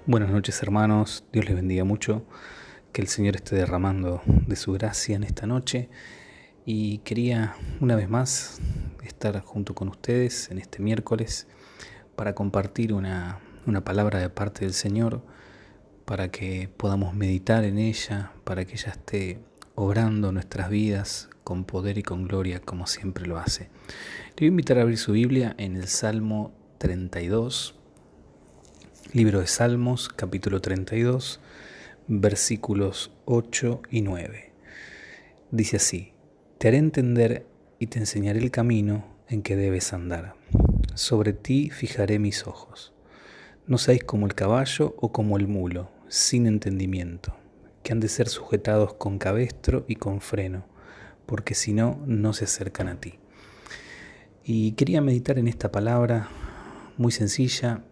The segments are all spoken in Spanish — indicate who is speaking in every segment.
Speaker 1: Buenas noches, hermanos, Dios les bendiga mucho, que el Señor esté derramando de su gracia en esta noche, y quería una vez más estar junto con ustedes en este miércoles para compartir una palabra de parte del Señor, para que podamos meditar en ella, para que ella esté obrando nuestras vidas con poder y con gloria como siempre lo hace. Le voy a invitar a abrir su Biblia en el Salmo 32, libro de Salmos, capítulo 32, versículos 8 y 9. Dice así: Te haré entender y te enseñaré el camino en que debes andar. Sobre ti fijaré mis ojos. No seáis como el caballo o como el mulo, sin entendimiento, que han de ser sujetados con cabestro y con freno, porque si no, no se acercan a ti. Y quería meditar en esta palabra muy sencilla,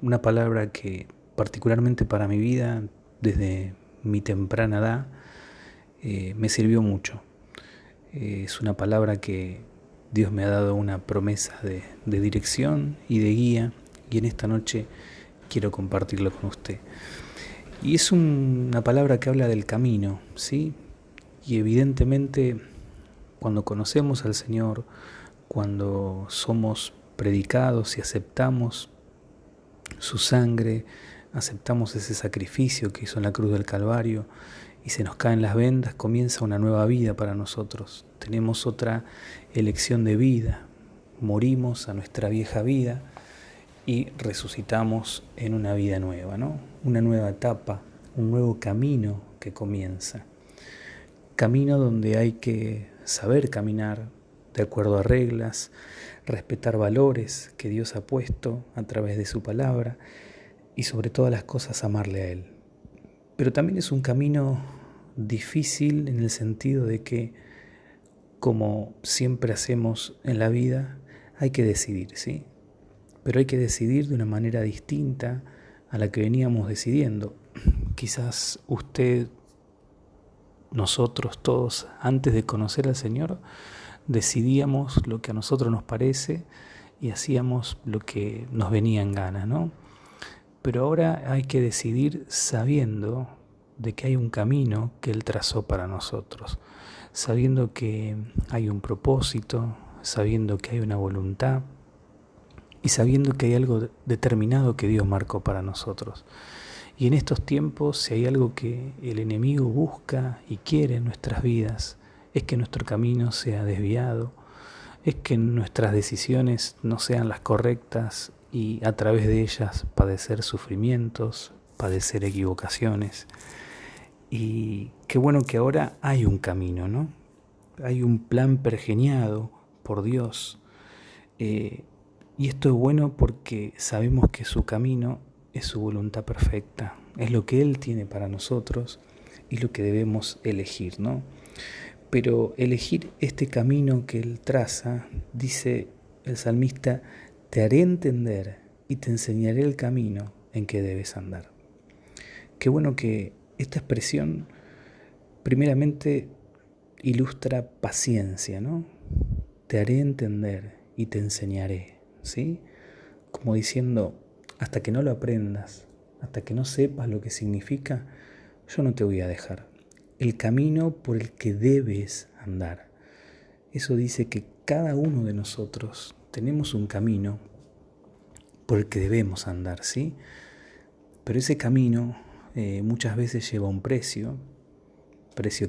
Speaker 1: una palabra que particularmente para mi vida, desde mi temprana edad, me sirvió mucho. Es una palabra que Dios me ha dado una promesa de dirección y de guía, y en esta noche quiero compartirlo con usted. Y es una palabra que habla del camino, ¿sí? Y evidentemente cuando conocemos al Señor, cuando somos predicados y aceptamos su sangre, aceptamos ese sacrificio que hizo en la cruz del Calvario y se nos caen las vendas, comienza una nueva vida para nosotros. Tenemos otra elección de vida. Morimos a nuestra vieja vida y resucitamos en una vida nueva, ¿no? Una nueva etapa, un nuevo camino que comienza. Camino donde hay que saber caminar de acuerdo a reglas, respetar valores que Dios ha puesto a través de su palabra y sobre todas las cosas amarle a Él. Pero también es un camino difícil en el sentido de que, como siempre hacemos en la vida, hay que decidir, ¿sí? Pero hay que decidir de una manera distinta a la que veníamos decidiendo. Quizás usted, nosotros todos, antes de conocer al Señor, decidíamos lo que a nosotros nos parece y hacíamos lo que nos venía en gana, ¿no? Pero ahora hay que decidir sabiendo de que hay un camino que Él trazó para nosotros, sabiendo que hay un propósito, sabiendo que hay una voluntad y sabiendo que hay algo determinado que Dios marcó para nosotros. Y en estos tiempos, si hay algo que el enemigo busca y quiere en nuestras vidas, es que nuestro camino sea desviado, es que nuestras decisiones no sean las correctas y a través de ellas padecer sufrimientos, padecer equivocaciones. Y qué bueno que ahora hay un camino, ¿no? Hay un plan pergeñado por Dios. Y esto es bueno porque sabemos que su camino es su voluntad perfecta, es lo que Él tiene para nosotros y lo que debemos elegir, ¿no? Pero elegir este camino que Él traza, dice el salmista, te haré entender y te enseñaré el camino en que debes andar. Qué bueno que esta expresión primeramente ilustra paciencia, ¿no? Te haré entender y te enseñaré, ¿sí? Como diciendo, hasta que no lo aprendas, hasta que no sepas lo que significa, yo no te voy a dejar. El camino por el que debes andar. Eso dice que cada uno de nosotros tenemos un camino por el que debemos andar, ¿sí? Pero ese camino muchas veces lleva un precio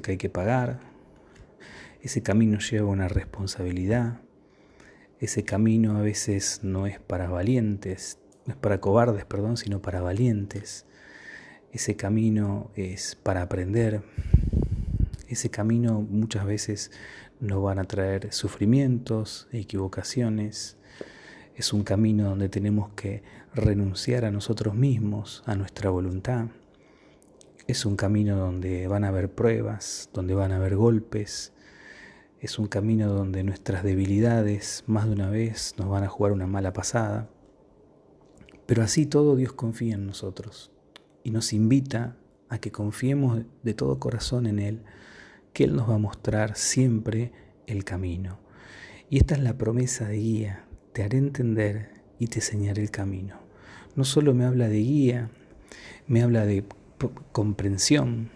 Speaker 1: que hay que pagar. Ese camino lleva una responsabilidad. Ese camino a veces no es para valientes, no es para cobardes, sino para valientes. Ese camino es para aprender. Ese camino muchas veces nos van a traer sufrimientos, equivocaciones. Es un camino donde tenemos que renunciar a nosotros mismos, a nuestra voluntad. Es un camino donde van a haber pruebas, donde van a haber golpes. Es un camino donde nuestras debilidades más de una vez nos van a jugar una mala pasada. Pero así todo, Dios confía en nosotros y nos invita a que confiemos de todo corazón en Él, que Él nos va a mostrar siempre el camino. Y esta es la promesa de guía: te haré entender y te enseñaré el camino. no solo me habla de guía, me habla de comprensión,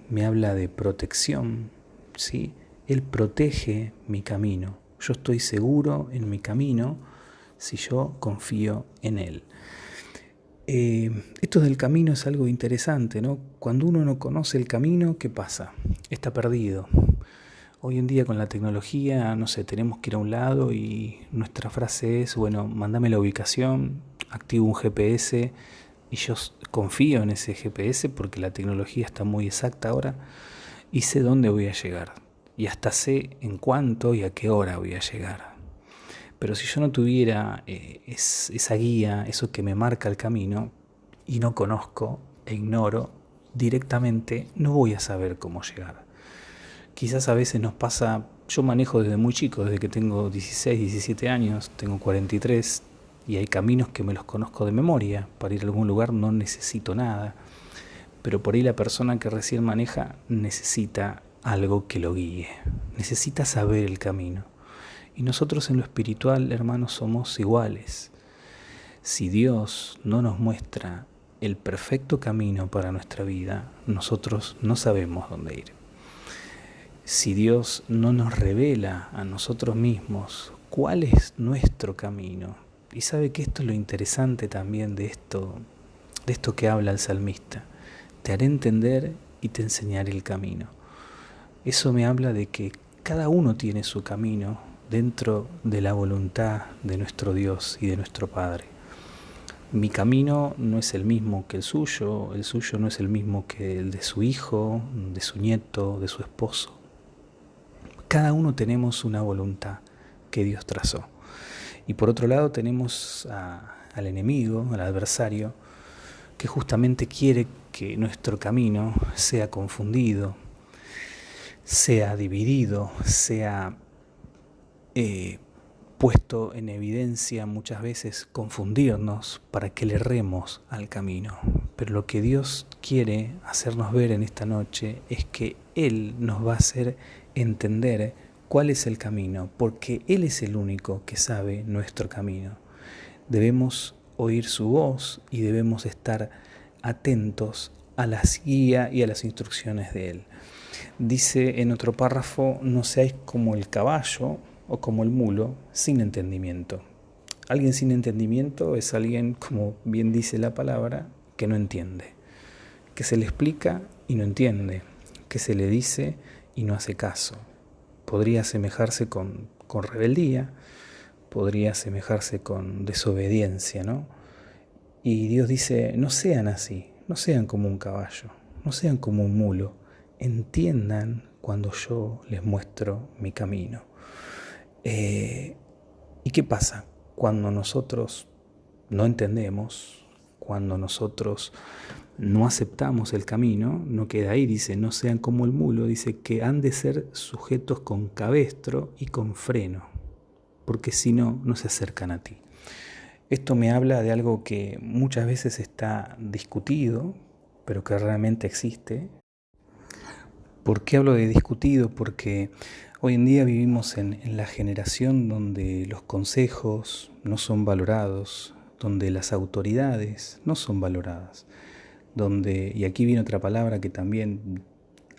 Speaker 1: me habla de protección, ¿sí? Él protege mi camino. Yo estoy seguro en mi camino si yo confío en Él. Esto del camino es algo interesante, ¿no? Cuando uno no conoce el camino, ¿qué pasa? Está perdido. Hoy en día con la tecnología, no sé, tenemos que ir a un lado y nuestra frase es, bueno, mándame la ubicación, activo un GPS y yo confío en ese GPS porque la tecnología está muy exacta ahora y sé dónde voy a llegar y hasta sé en cuánto y a qué hora voy a llegar. Pero si yo no tuviera esa guía, eso que me marca el camino y no conozco e ignoro, directamente no voy a saber cómo llegar. Quizás a veces nos pasa, yo manejo desde muy chico, desde que tengo 16, 17 años, tengo 43 y hay caminos que me los conozco de memoria. Para ir a algún lugar no necesito nada, pero por ahí la persona que recién maneja necesita algo que lo guíe, necesita saber el camino. Y nosotros en lo espiritual, hermanos, somos iguales. Si Dios no nos muestra el perfecto camino para nuestra vida, nosotros no sabemos dónde ir. Si Dios no nos revela a nosotros mismos cuál es nuestro camino, y sabe que esto es lo interesante también de esto que habla el salmista, te haré entender y te enseñaré el camino. Eso me habla de que cada uno tiene su camino dentro de la voluntad de nuestro Dios y de nuestro Padre. Mi camino no es el mismo que el suyo no es el mismo que el de su hijo, de su nieto, de su esposo. Cada uno tenemos una voluntad que Dios trazó. Y por otro lado tenemos al enemigo, al adversario, que justamente quiere que nuestro camino sea confundido, sea dividido, sea puesto en evidencia muchas veces, confundirnos para que le erremos al camino. Pero lo que Dios quiere hacernos ver en esta noche es que Él nos va a hacer entender cuál es el camino, porque Él es el único que sabe nuestro camino. Debemos oír su voz y debemos estar atentos a las guías y a las instrucciones de Él. Dice en otro párrafo, no seáis como el caballo o como el mulo sin entendimiento. Alguien sin entendimiento es alguien, como bien dice la palabra, que no entiende, que se le explica y no entiende, que se le dice y no hace caso. Podría asemejarse con rebeldía, podría asemejarse con desobediencia, ¿no? Y Dios dice, no sean así, no sean como un caballo, no sean como un mulo, entiendan cuando yo les muestro mi camino. ¿Y qué pasa? Cuando nosotros no entendemos, cuando nosotros no aceptamos el camino, no queda ahí, dice, no sean como el mulo, dice que han de ser sujetos con cabestro y con freno, porque si no, no se acercan a ti. Esto me habla de algo que muchas veces está discutido, pero que realmente existe. ¿Por qué hablo de discutido? Porque hoy en día vivimos en la generación donde los consejos no son valorados, donde las autoridades no son valoradas, donde, y aquí viene otra palabra que también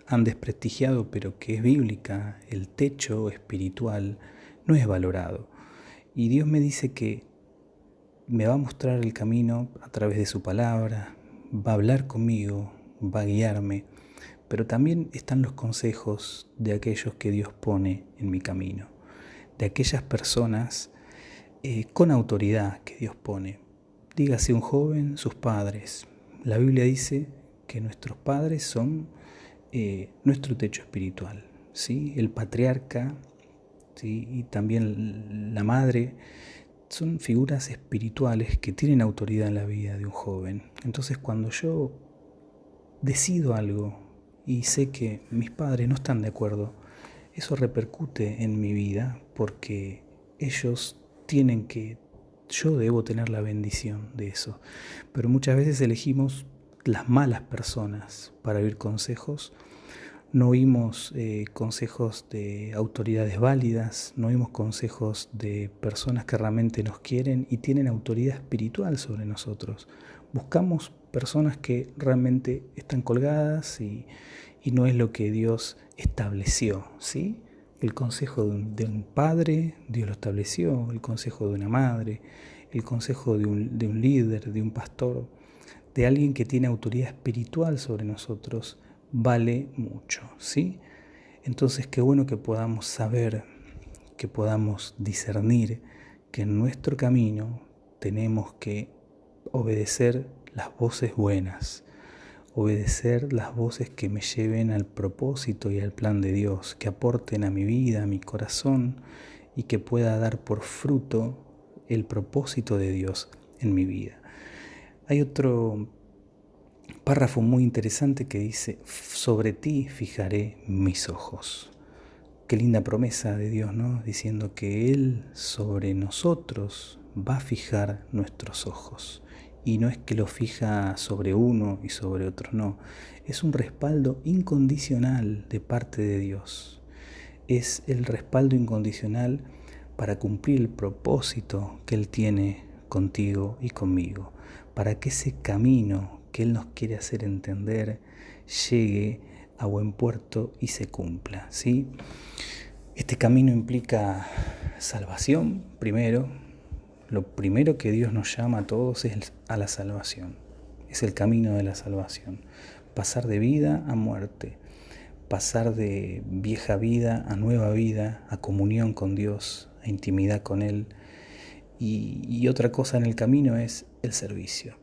Speaker 1: han desprestigiado, pero que es bíblica, el techo espiritual no es valorado. Y Dios me dice que me va a mostrar el camino a través de su palabra, va a hablar conmigo, va a guiarme, pero también están los consejos de aquellos que Dios pone en mi camino, de aquellas personas con autoridad que Dios pone. Dígase un joven, sus padres. La Biblia dice que nuestros padres son nuestro techo espiritual, ¿sí? El patriarca, ¿sí? Y también la madre son figuras espirituales que tienen autoridad en la vida de un joven. Entonces cuando yo decido algo y sé que mis padres no están de acuerdo, eso repercute en mi vida porque ellos tienen que, yo debo tener la bendición de eso. Pero muchas veces elegimos las malas personas para oír consejos, No oímos consejos de autoridades válidas, no oímos consejos de personas que realmente nos quieren y tienen autoridad espiritual sobre nosotros. Buscamos personas que realmente están colgadas y no es lo que Dios estableció, ¿sí? El consejo de un padre, Dios lo estableció, el consejo de una madre, el consejo de un líder, de un pastor, de alguien que tiene autoridad espiritual sobre nosotros, vale mucho, ¿sí? Entonces, qué bueno que podamos saber, que podamos discernir que en nuestro camino tenemos que obedecer las voces buenas, obedecer las voces que me lleven al propósito y al plan de Dios, que aporten a mi vida, a mi corazón y que pueda dar por fruto el propósito de Dios en mi vida. Hay otro párrafo muy interesante que dice: sobre ti fijaré mis ojos. Qué linda promesa de Dios, ¿no? Diciendo que Él sobre nosotros va a fijar nuestros ojos. Y no es que lo fija sobre uno y sobre otro, no. Es un respaldo incondicional de parte de Dios. Es el respaldo incondicional para cumplir el propósito que Él tiene contigo y conmigo. Para que ese camino que Él nos quiere hacer entender llegue a buen puerto y se cumpla, ¿sí? Este camino implica salvación, primero. Lo primero que Dios nos llama a todos es a la salvación. Es el camino de la salvación. Pasar de vida a muerte. Pasar de vieja vida a nueva vida, a comunión con Dios, a intimidad con Él. Y otra cosa en el camino es el servicio.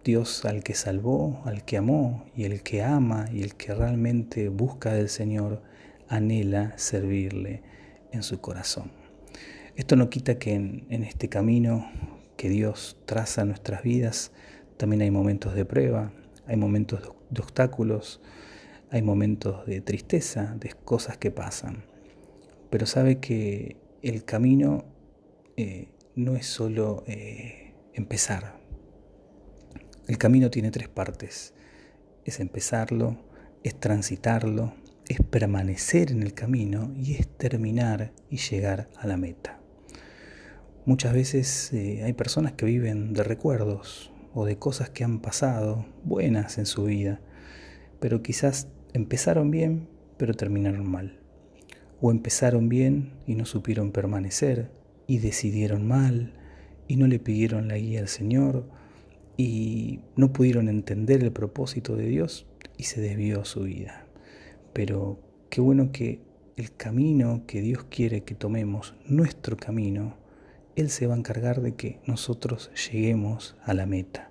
Speaker 1: Dios al que salvó, al que amó y el que ama y el que realmente busca del Señor, anhela servirle en su corazón. Esto no quita que en este camino que Dios traza en nuestras vidas también hay momentos de prueba, hay momentos de obstáculos, hay momentos de tristeza, de cosas que pasan. Pero sabe que el camino no es solo empezar. El camino tiene 3 partes. Es empezarlo, es transitarlo, es permanecer en el camino y es terminar y llegar a la meta. Muchas veces hay personas que viven de recuerdos o de cosas que han pasado buenas en su vida, pero quizás empezaron bien, pero terminaron mal. O empezaron bien y no supieron permanecer y decidieron mal y no le pidieron la guía al Señor y no pudieron entender el propósito de Dios y se desvió su vida. Pero qué bueno que el camino que Dios quiere que tomemos, nuestro camino, Él se va a encargar de que nosotros lleguemos a la meta,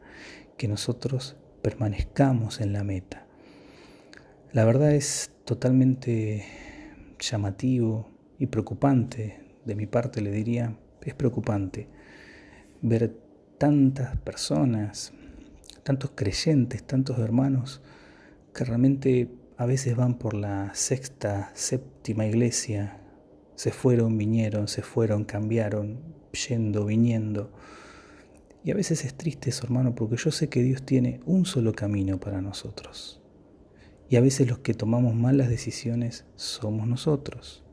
Speaker 1: que nosotros permanezcamos en la meta. La verdad es totalmente llamativo y preocupante, de mi parte le diría, es preocupante ver tantas personas, tantos creyentes, tantos hermanos que realmente a veces van por la sexta, séptima iglesia, se fueron, vinieron, se fueron, cambiaron, yendo, viniendo. Y a veces es triste eso, hermano, porque yo sé que Dios tiene un solo camino para nosotros. Y a veces los que tomamos malas decisiones somos nosotros.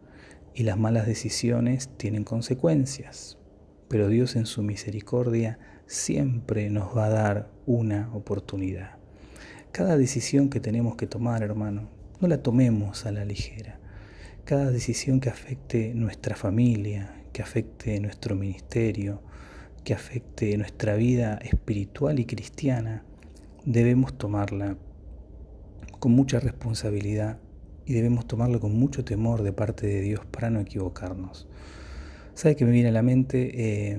Speaker 1: Y las malas decisiones tienen consecuencias. Pero Dios en su misericordia siempre nos va a dar una oportunidad. Cada decisión que tenemos que tomar, hermano, no la tomemos a la ligera. Cada decisión que afecte nuestra familia, que afecte nuestro ministerio, que afecte nuestra vida espiritual y cristiana, debemos tomarla con mucha responsabilidad y debemos tomarlo con mucho temor de parte de Dios para no equivocarnos. ¿Sabe qué me viene a la mente?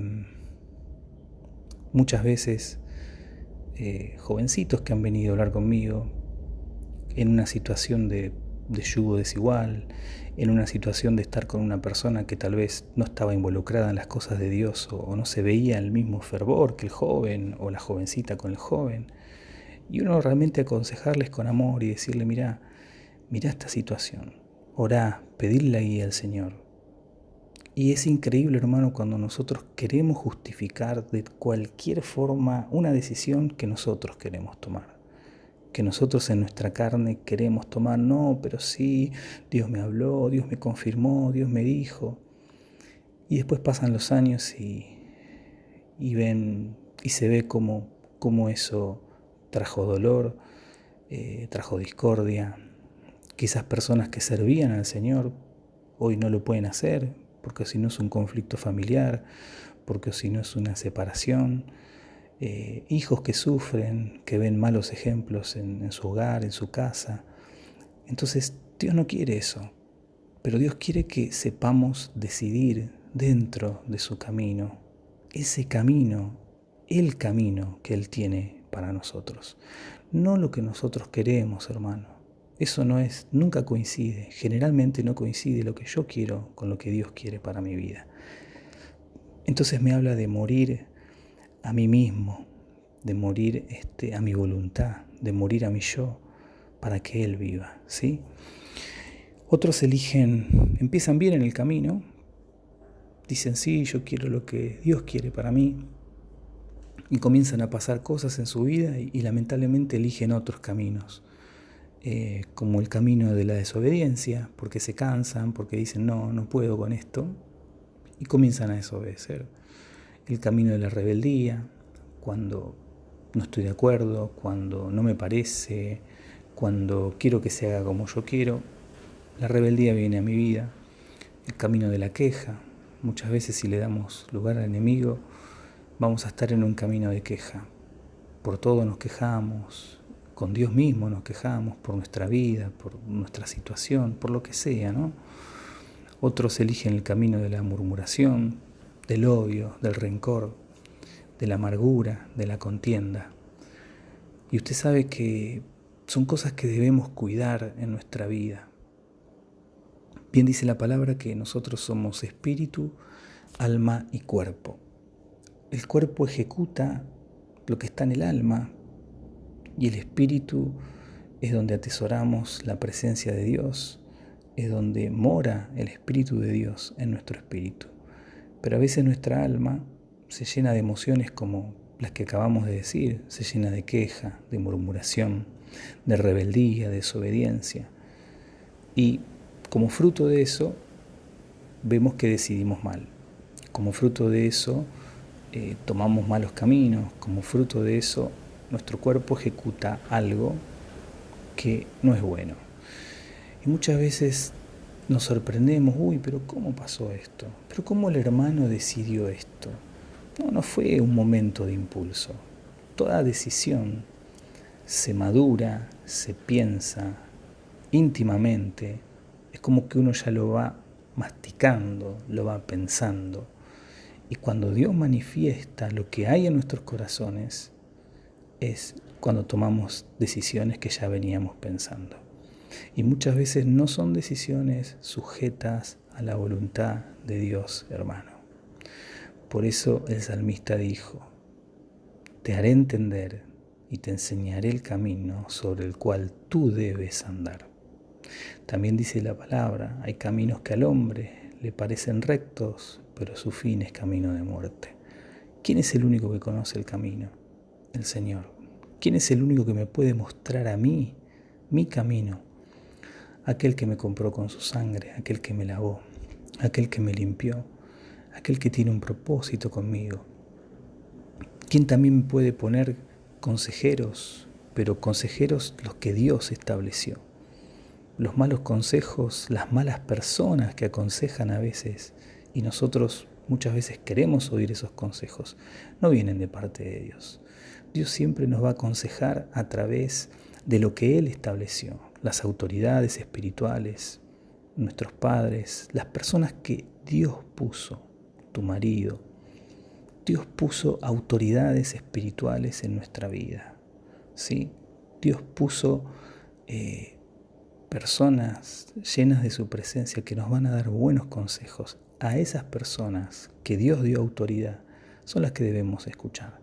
Speaker 1: Muchas veces jovencitos que han venido a hablar conmigo en una situación de yugo desigual, en una situación de estar con una persona que tal vez no estaba involucrada en las cosas de Dios o no se veía el mismo fervor que el joven o la jovencita con el joven. Y uno realmente aconsejarles con amor y decirle: mirá esta situación, orá, pedirle la guía al Señor. Y es increíble, hermano, cuando nosotros queremos justificar de cualquier forma una decisión que nosotros queremos tomar. que nosotros en nuestra carne queremos tomar. No, pero sí, Dios me habló, Dios me confirmó, Dios me dijo. Y después pasan los años y se ve cómo eso trajo dolor, trajo discordia. Quizás personas que servían al Señor hoy no lo pueden hacer, porque si no es un conflicto familiar, porque si no es una separación. Hijos que sufren, que ven malos ejemplos en su hogar, en su casa. Entonces Dios no quiere eso, pero Dios quiere que sepamos decidir dentro de su camino, ese camino, el camino que Él tiene para nosotros. No lo que nosotros queremos, hermano. Eso nunca coincide, generalmente no coincide lo que yo quiero con lo que Dios quiere para mi vida. Entonces me habla de morir a mí mismo, de morir a mi voluntad, de morir a mi yo, para que Él viva, ¿sí? Otros empiezan bien en el camino, dicen, sí, yo quiero lo que Dios quiere para mí, y comienzan a pasar cosas en su vida y lamentablemente eligen otros caminos, como el camino de la desobediencia, porque se cansan, porque dicen, no puedo con esto, y comienzan a desobedecer. El camino de la rebeldía, cuando no estoy de acuerdo, cuando no me parece, cuando quiero que se haga como yo quiero, la rebeldía viene a mi vida. El camino de la queja, muchas veces si le damos lugar al enemigo, vamos a estar en un camino de queja. Por todo nos quejamos, con Dios mismo nos quejamos, por nuestra vida, por nuestra situación, por lo que sea, ¿no? Otros eligen el camino de la murmuración, del odio, del rencor, de la amargura, de la contienda. Y usted sabe que son cosas que debemos cuidar en nuestra vida. Bien dice la palabra que nosotros somos espíritu, alma y cuerpo. El cuerpo ejecuta lo que está en el alma y el espíritu es donde atesoramos la presencia de Dios, es donde mora el Espíritu de Dios en nuestro espíritu. Pero a veces nuestra alma se llena de emociones como las que acabamos de decir, se llena de queja, de murmuración, de rebeldía, de desobediencia. Y como fruto de eso, vemos que decidimos mal. Como fruto de eso, tomamos malos caminos. Como fruto de eso, nuestro cuerpo ejecuta algo que no es bueno. Y muchas veces nos sorprendemos, pero ¿cómo pasó esto? ¿Pero cómo el hermano decidió esto? No fue un momento de impulso. Toda decisión se madura, se piensa íntimamente. Es como que uno ya lo va masticando, lo va pensando. Y cuando Dios manifiesta lo que hay en nuestros corazones, es cuando tomamos decisiones que ya veníamos pensando. Y muchas veces no son decisiones sujetas a la voluntad de Dios, hermano. Por eso el salmista dijo, te haré entender y te enseñaré el camino sobre el cual tú debes andar. También dice la palabra, hay caminos que al hombre le parecen rectos, pero su fin es camino de muerte. ¿Quién es el único que conoce el camino? El Señor. ¿Quién es el único que me puede mostrar a mí mi camino? Aquel que me compró con su sangre, aquel que me lavó, aquel que me limpió, aquel que tiene un propósito conmigo. ¿Quién también me puede poner consejeros? Pero consejeros los que Dios estableció. Los malos consejos, las malas personas que aconsejan a veces, y nosotros muchas veces queremos oír esos consejos, no vienen de parte de Dios. Dios siempre nos va a aconsejar a través de lo que Él estableció, las autoridades espirituales, nuestros padres, las personas que Dios puso, tu marido. Dios puso autoridades espirituales en nuestra vida, ¿sí? Dios puso personas llenas de su presencia que nos van a dar buenos consejos. A esas personas que Dios dio autoridad son las que debemos escuchar.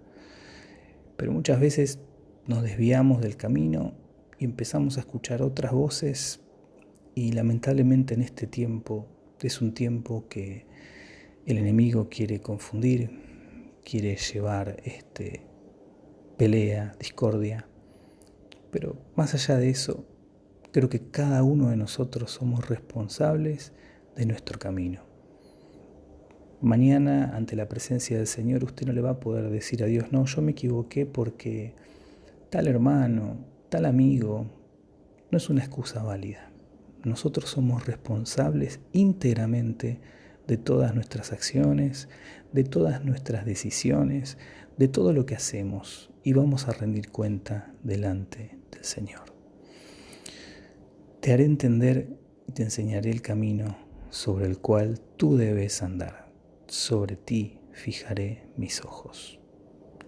Speaker 1: Pero muchas veces nos desviamos del camino y empezamos a escuchar otras voces y lamentablemente en este tiempo es un tiempo que el enemigo quiere confundir, quiere llevar pelea, discordia, Pero más allá de eso, creo que cada uno de nosotros somos responsables de nuestro camino. Mañana, ante la presencia del Señor, usted no le va a poder decir a Dios, no, yo me equivoqué porque tal hermano, tal amigo, no es una excusa válida. Nosotros somos responsables íntegramente de todas nuestras acciones, de todas nuestras decisiones, de todo lo que hacemos, y vamos a rendir cuenta delante del Señor. Te haré entender y te enseñaré el camino sobre el cual tú debes andar. Sobre ti fijaré mis ojos.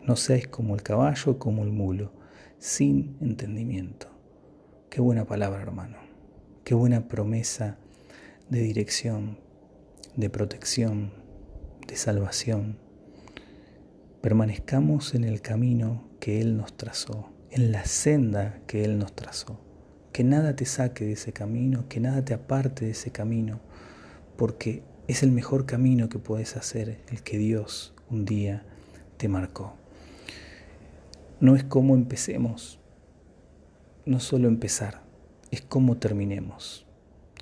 Speaker 1: No seáis como el caballo, como el mulo, sin entendimiento. Qué buena palabra, hermano. Qué buena promesa de dirección, de protección, de salvación. Permanezcamos en el camino que Él nos trazó, en la senda que Él nos trazó. Que nada te saque de ese camino, que nada te aparte de ese camino, porque es el mejor camino que puedes hacer, el que Dios un día te marcó. No es cómo empecemos, no solo empezar, es cómo terminemos.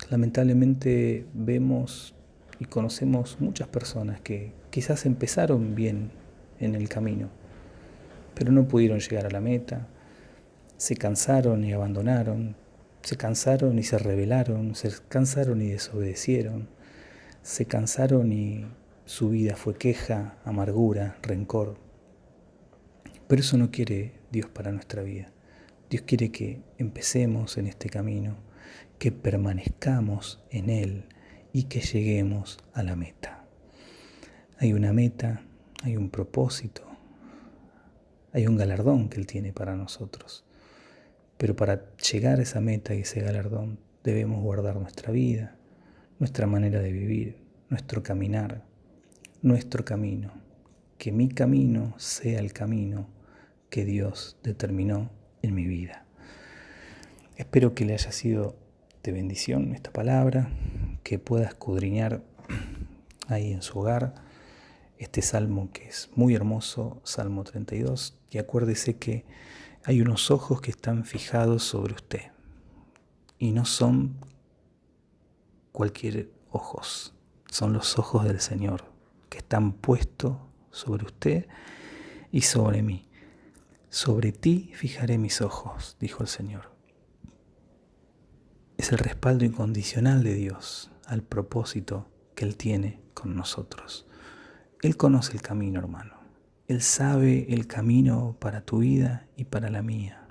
Speaker 1: Lamentablemente vemos y conocemos muchas personas que quizás empezaron bien en el camino, pero no pudieron llegar a la meta, se cansaron y abandonaron, se cansaron y se rebelaron, se cansaron y desobedecieron, se cansaron y su vida fue queja, amargura, rencor. Pero eso no quiere Dios para nuestra vida. Dios quiere que empecemos en este camino, que permanezcamos en Él y que lleguemos a la meta. Hay una meta, hay un propósito, hay un galardón que Él tiene para nosotros. Pero para llegar a esa meta y ese galardón debemos guardar nuestra vida, nuestra manera de vivir, nuestro caminar, nuestro camino. Que mi camino sea el camino que Dios determinó en mi vida. Espero que le haya sido de bendición esta palabra, que pueda escudriñar ahí en su hogar este salmo que es muy hermoso, Salmo 32, y acuérdese que hay unos ojos que están fijados sobre usted y no son cualquier ojos, son los ojos del Señor que están puestos sobre usted y sobre mí. Sobre ti fijaré mis ojos, dijo el Señor. Es el respaldo incondicional de Dios al propósito que Él tiene con nosotros. Él conoce el camino, hermano. Él sabe el camino para tu vida y para la mía.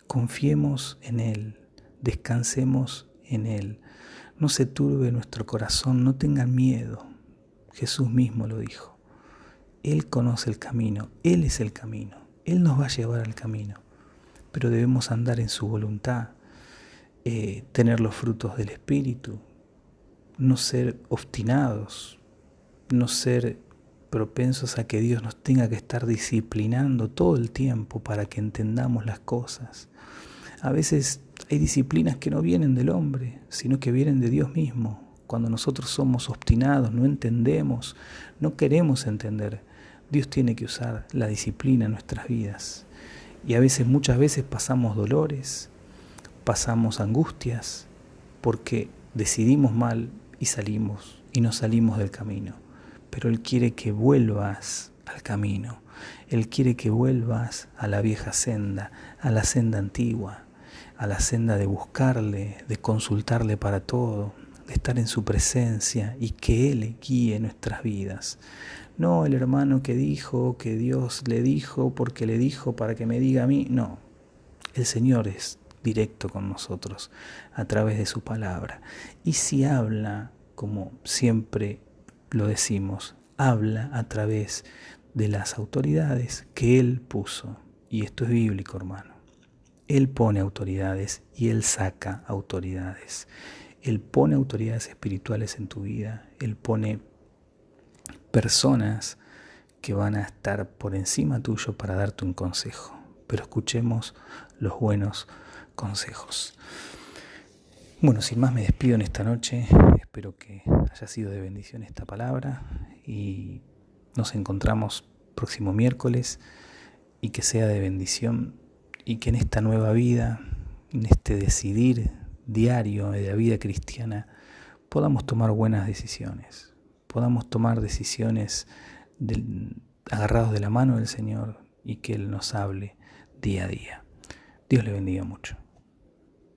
Speaker 1: Confiemos en Él, descansemos en Él. No se turbe nuestro corazón, no tengan miedo. Jesús mismo lo dijo. Él conoce el camino, Él es el camino. Él nos va a llevar al camino, pero debemos andar en su voluntad, tener los frutos del Espíritu, no ser obstinados, no ser propensos a que Dios nos tenga que estar disciplinando todo el tiempo para que entendamos las cosas. A veces hay disciplinas que no vienen del hombre, sino que vienen de Dios mismo. Cuando nosotros somos obstinados, no entendemos, no queremos entender, Dios tiene que usar la disciplina en nuestras vidas. Y a veces, muchas veces pasamos dolores, pasamos angustias, porque decidimos mal y nos salimos del camino. Pero Él quiere que vuelvas al camino. Él quiere que vuelvas a la vieja senda, a la senda antigua, a la senda de buscarle, de consultarle para todo, de estar en su presencia y que Él guíe nuestras vidas. No el hermano que dijo, que Dios le dijo, porque le dijo para que me diga a mí. No, el Señor es directo con nosotros a través de su palabra. Y si habla, como siempre lo decimos, habla a través de las autoridades que Él puso. Y esto es bíblico, hermano. Él pone autoridades y Él saca autoridades. Él pone autoridades espirituales en tu vida. Él pone personas que van a estar por encima tuyo para darte un consejo. Pero escuchemos los buenos consejos. Bueno, sin más me despido en esta noche. Espero que haya sido de bendición esta palabra y nos encontramos próximo miércoles y que sea de bendición y que en esta nueva vida, en este decidir diario de la vida cristiana, podamos tomar buenas decisiones, podamos tomar decisiones agarrados de la mano del Señor y que Él nos hable día a día. Dios le bendiga mucho.